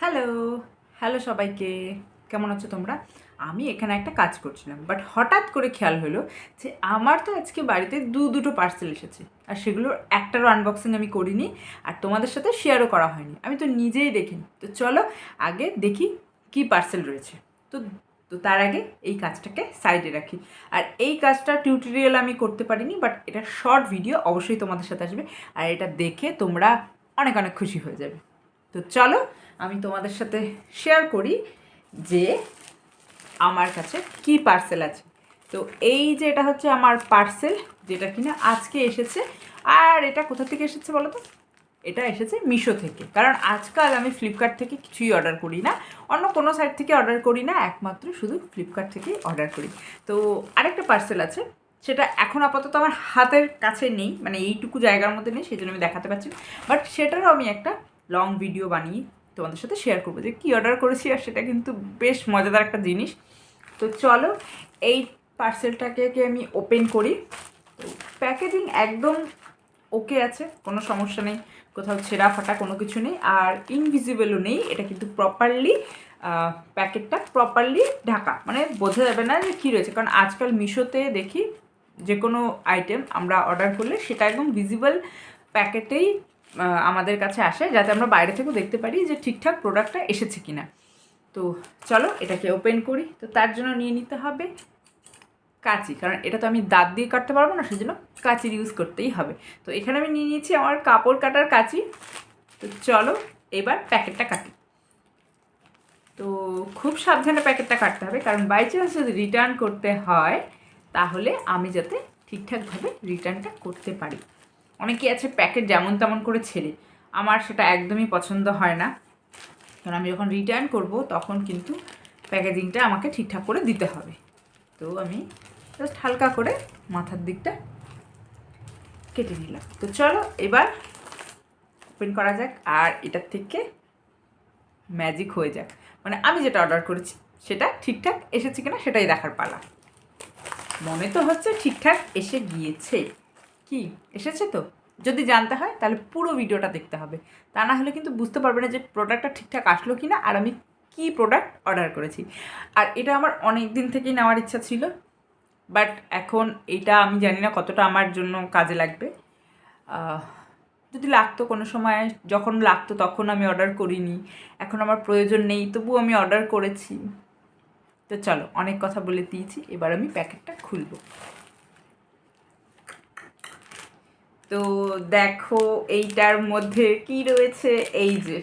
Hello, hello সবাইকে। কেমন আছো তোমরা? আমি এখানে একটা কাজ করছিলাম, বাট হঠাৎ করে খেয়াল হলো যে আমার তো আজকে বাড়িতে দুটো পার্সেল এসেছে, আর সেগুলোর একটারও আনবক্সিং আমি করিনি, আর তোমাদের সাথে শেয়ারও করা হয়নি। আমি তো নিজেই দেখিনি। তো চলো আগে দেখি কি পার্সেল রয়েছে। তো তো তার আগে এই কাজটাকে সাইডে রাখি। আর এই কাজটা টিউটোরিয়াল আমি করতে পারিনি, বাট এটা শর্ট ভিডিও অবশ্যই তোমাদের সাথে আসবে, আর এটা দেখে তোমরা অনেক অনেক খুশি হয়ে যাবে। তো চলো আমি তোমাদের সাথে শেয়ার করি যে আমার কাছে কি পার্সেল আছে। তো এই যে এটা হচ্ছে আমার পার্সেল, যেটা কিনা আজকে এসেছে। আর এটা কোথা থেকে এসেছে বলো তো? এটা এসেছে মিশো থেকে। কারণ আজকাল আমি ফ্লিপকার্ট থেকে কিছুই অর্ডার করি না, অন্য কোনো সাইট থেকে অর্ডার করি না, একমাত্র শুধু ফ্লিপকার্ট থেকেই অর্ডার করি। তো আরেকটা পার্সেল আছে, সেটা এখন আপাতত আমার হাতের কাছে নেই, মানে এইটুকু জায়গার মধ্যে নেই, সেই জন্য আমি দেখাতে পারছি না। বাট সেটারও আমি একটা লং ভিডিও বানিয়ে তোমাদের সাথে শেয়ার করবো যে কী অর্ডার করেছি, আর সেটা কিন্তু বেশ মজাদার একটা জিনিস। তো চলো এই পার্সেলটাকে আমি ওপেন করি। তো প্যাকেজিং একদম ওকে আছে, কোনো সমস্যা নেই, কোথাও ছেঁড়া ফাটা কোনো কিছু নেই, আর ইনভিজিবলও নেই। এটা কিন্তু প্রপারলি প্যাকেটটা প্রপারলি ঢাকা, মানে বোঝা যাবে না যে কী রয়েছে। কারণ আজকাল মিশোতে দেখি যে কোনো আইটেম আমরা অর্ডার করলে সেটা একদম ভিজিবল প্যাকেটেই আমাদের কাছে আসে, যাতে আমরা বাইরে থেকেও দেখতে পারি যে ঠিকঠাক প্রোডাক্টটা এসেছে কি না। তো চলো এটাকে ওপেন করি। তো তার জন্য নিয়ে নিতে হবে কাঁচি, কারণ এটা তো আমি দাঁত দিয়ে কাটতে পারবো না, সেজন্য কাঁচির ইউজ করতেই হবে। তো এখানে আমি নিয়ে নিয়েছি আমার কাপড় কাটার কাঁচি। তো চলো এবার প্যাকেটটা কাটি। তো খুব সাবধানে প্যাকেটটা কাটতে হবে, কারণ বাই চান্স যদি রিটার্ন করতে হয় তাহলে আমি যাতে ঠিকঠাকভাবে রিটার্নটা করতে পারি। অনেকেই আছে প্যাকেট যেমন তেমন করে ছেড়ে, আমার সেটা একদমই পছন্দ হয় না। কারণ আমি যখন রিটার্ন করব তখন কিন্তু প্যাকেজিংটা আমাকে ঠিকঠাক করে দিতে হবে। তো আমি জাস্ট হালকা করে মাথার দিকটা কেটে নিলাম। তো চলো এবার ওপেন করা যাক, আর এটার থেকে ম্যাজিক হয়ে যাক। মানে আমি যেটা অর্ডার করেছি সেটা ঠিকঠাক এসেছে কিনা সেটাই দেখার পালা। মনে তো হচ্ছে ঠিকঠাক এসে গিয়েছে। কি এসেছে? তো যদি জানতে হয় তাহলে পুরো ভিডিওটা দেখতে হবে, তা না হলে কিন্তু বুঝতে পারবে না যে প্রোডাক্টটা ঠিকঠাক আসলো কি না, আর আমি কী প্রোডাক্ট অর্ডার করেছি। আর এটা আমার অনেক দিন থেকেই নেওয়ার ইচ্ছা ছিল, বাট এখন এটা আমি জানি না কতটা আমার জন্য কাজে লাগবে। যদি লাগতো কোনো সময়, যখন লাগতো তখন আমি অর্ডার করিনি, এখন আমার প্রয়োজন নেই তবুও আমি অর্ডার করেছি। তো চলো অনেক কথা বলে দিয়েছি, এবার আমি প্যাকেটটা খুলব। তো দেখো এইটার মধ্যে কি রয়েছে। এই যে,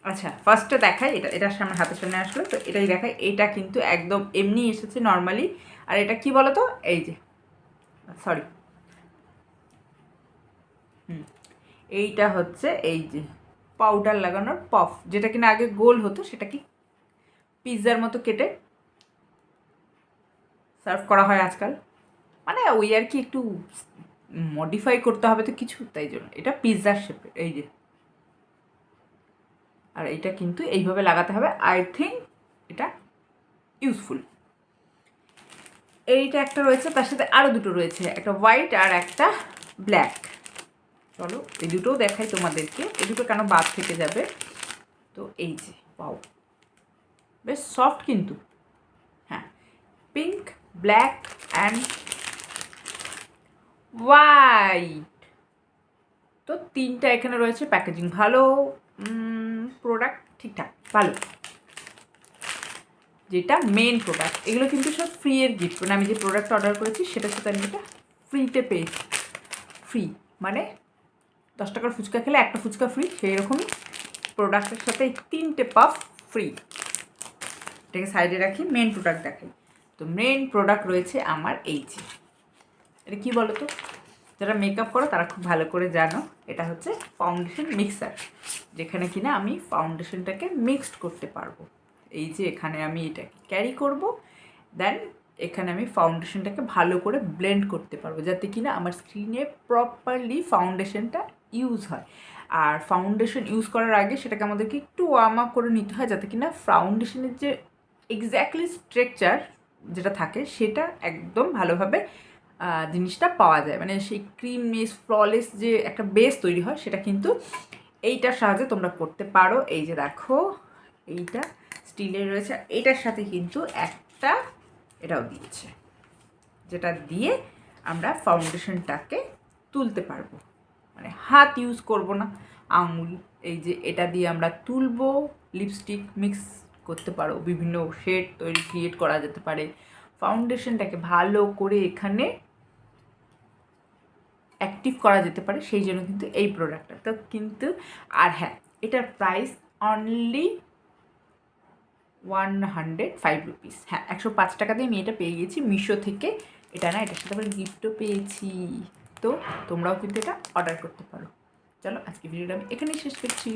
আচ্ছা ফার্স্টে দেখাই, এটার সামনে হাতের সামনে আসলো, তো এটাই দেখাই। এটা কিন্তু একদম এমনি এসেছে নর্মালি। আর এটা কি বলো তো, এই যে, সরি, এইটা হচ্ছে এই যে পাউডার লাগানোর পফ, যেটা কিনা আগে গোল হতো, সেটা কি পিৎজার মতো কেটে সার্ভ করা হয় আজকাল। মানে ওই আর কি, একটু মডিফাই করতে হবে তো কিছু, তাই জন্য এটা পিৎজার শেপে। এই যে, আর এটা কিন্তু এইভাবে লাগাতে হবে। আই থিঙ্ক এটা ইউজফুল। এইটা একটা রয়েছে, তার সাথে আরও দুটো রয়েছে, একটা হোয়াইট আর একটা ব্ল্যাক। চলো এই দুটোও দেখাই তোমাদেরকে, এই দুটো কেন বাদ থেকে যাবে। তো এই যে, পাও বেশ সফট কিন্তু। হ্যাঁ, পিঙ্ক, ব্ল্যাক অ্যান্ড হোয়াইট। তো তিনটা এখানে রয়েছে। প্যাকেজিং ভালো, প্রোডাক্ট ঠিকঠাক ভালো। যেটা মেন প্রোডাক্ট, এগুলো কিন্তু সব ফ্রি এর গিফট। মানে আমি যে প্রোডাক্ট অর্ডার করেছি সেটার সাথে আমি এটা ফ্রিতে পেয়েছি। ফ্রি মানে 10 টাকার ফুচকা খেলে একটা ফুচকা ফ্রি, সেই রকমই প্রোডাক্টের সাথে এই 3টে পাফ ফ্রি। এটাকে সাইডে রাখি, মেন প্রোডাক্ট দেখাই। তো মেন প্রোডাক্ট রয়েছে আমার এই যে, এটা কী বলো তো, যারা মেকআপ করো তারা খুব ভালো করে জানো, এটা হচ্ছে ফাউন্ডেশন মিক্সার, যেখানে কিনা আমি ফাউন্ডেশনটাকে মিক্সড করতে পারবো। এই যে এখানে আমি এটাকে ক্যারি করব, দেন এখানে আমি ফাউন্ডেশনটাকে ভালো করে ব্লেন্ড করতে পারবো, যাতে কিনা আমার স্কিনে প্রপারলি ফাউন্ডেশনটা ইউজ হয়। আর ফাউন্ডেশন ইউজ করার আগে সেটাকে আমাদেরকে একটু ওয়ার্ম আপ করে নিতে হয়, যাতে কিনা ফাউন্ডেশনের যে এক্স্যাক্টলি স্ট্রাকচার যেটা থাকে সেটা একদম ভালোভাবে জিনিসটা পাওয়া যায়। মানে সেই ক্রিমনেস, ফ্ললেস যে একটা বেস তৈরি হয়, সেটা কিন্তু এইটার সাহায্যে তোমরা করতে পারো। এই যে দেখো এইটা স্টিলের রয়েছে, এইটার সাথে কিন্তু একটা এটাও দিচ্ছে, যেটা দিয়ে আমরা ফাউন্ডেশনটাকে তুলতে পারবো, মানে হাত ইউজ করব না, আঙুল। এই যে এটা দিয়ে আমরা তুলবো, লিপস্টিক মিক্স করতে পারো, বিভিন্ন শেড ক্রিয়েট করা যেতে পারে, ফাউন্ডেশনটাকে ভালো করে এখানে অ্যাক্টিভ করা যেতে পারে, সেই জন্য কিন্তু এই প্রোডাক্টটা তো কিন্তু। আর হ্যাঁ, এটার প্রাইস অনলি 105 রুপিস। হ্যাঁ, 105 টাকা দিয়ে আমি এটা পেয়ে গেছি মিশো থেকে। এটা না, এটার সাথে আবার গিফটও পেয়েছি। তো তোমরাও কিন্তু এটা অর্ডার করতে পারো। চলো আজকে ভিডিওটা আমি এখানেই শেষ করছি।